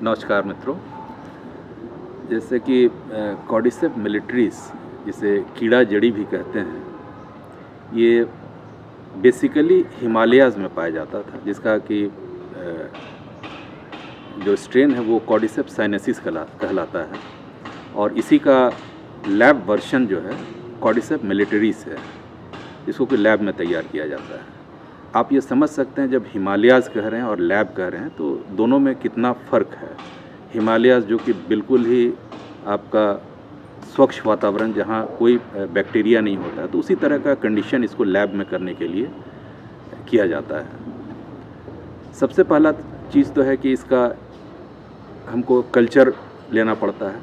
नमस्कार मित्रों। जैसे कि कॉर्डिसेप मिलिट्रीज, जिसे कीड़ा जड़ी भी कहते हैं, ये बेसिकली हिमालयाज़ में पाया जाता था, जिसका कि जो स्ट्रेन है वो कॉर्डिसेप साइनेसिस कहलाता है। और इसी का लैब वर्जन जो है कॉर्डिसेप मिलिटरीज है, इसको कि लैब में तैयार किया जाता है। आप ये समझ सकते हैं, जब हिमालयाज़ कह रहे हैं और लैब कह रहे हैं तो दोनों में कितना फ़र्क है। हिमालयाज़ जो कि बिल्कुल ही आपका स्वच्छ वातावरण, जहाँ कोई बैक्टीरिया नहीं होता है, तो उसी तरह का कंडीशन इसको लैब में करने के लिए किया जाता है। सबसे पहला चीज़ तो है कि इसका हमको कल्चर लेना पड़ता है।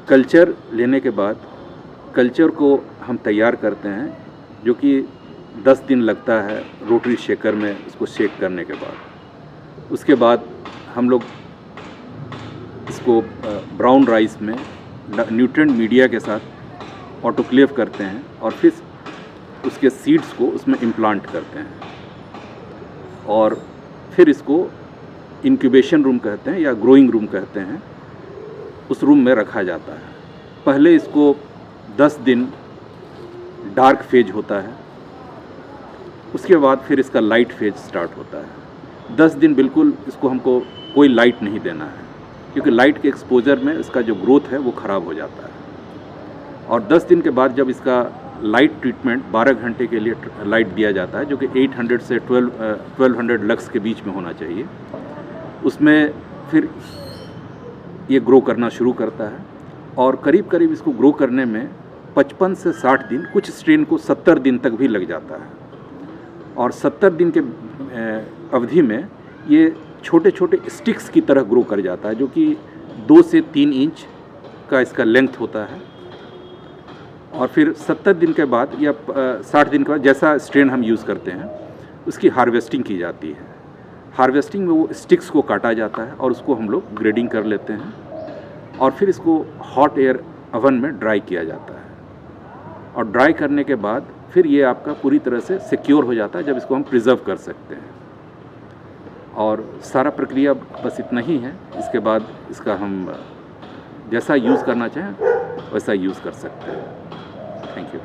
कल्चर लेने के बाद कल्चर को हम तैयार करते हैं, जो कि 10 दिन लगता है रोटरी शेकर में इसको शेक करने के बाद। उसके बाद हम लोग इसको ब्राउन राइस में न्यूट्रिएंट मीडिया के साथ ऑटोक्लेव करते हैं और फिर उसके सीड्स को उसमें इम्प्लांट करते हैं और फिर इसको इंक्यूबेशन रूम कहते हैं या ग्रोइंग रूम कहते हैं, उस रूम में रखा जाता है। पहले इसको 10 दिन डार्क फेज होता है, उसके बाद फिर इसका लाइट फेज स्टार्ट होता है। 10 दिन बिल्कुल इसको हमको कोई लाइट नहीं देना है, क्योंकि लाइट के एक्सपोजर में इसका जो ग्रोथ है वो ख़राब हो जाता है। और 10 दिन के बाद जब इसका लाइट ट्रीटमेंट 12 घंटे के लिए लाइट दिया जाता है, जो कि 800 से 1200 लक्स के बीच में होना चाहिए, उसमें फिर ये ग्रो करना शुरू करता है। और करीब करीब इसको ग्रो करने में 55 से 60 दिन, कुछ स्ट्रेन को 70 दिन तक भी लग जाता है। और 70 दिन के अवधि में ये छोटे छोटे स्टिक्स की तरह ग्रो कर जाता है, जो कि 2 से 3 इंच का इसका लेंथ होता है। और फिर 70 दिन के बाद या 60 दिन के बाद, जैसा स्ट्रेन हम यूज़ करते हैं, उसकी हार्वेस्टिंग की जाती है। हार्वेस्टिंग में वो स्टिक्स को काटा जाता है और उसको हम लोग ग्रेडिंग कर लेते हैं और फिर इसको हॉट एयर ओवन में ड्राई किया जाता है। और ड्राई करने के बाद फिर ये आपका पूरी तरह से सिक्योर हो जाता है, जब इसको हम प्रिजर्व कर सकते हैं। और सारा प्रक्रिया बस इतना ही है। इसके बाद इसका हम जैसा यूज़ करना चाहें वैसा यूज़ कर सकते हैं। Thank you.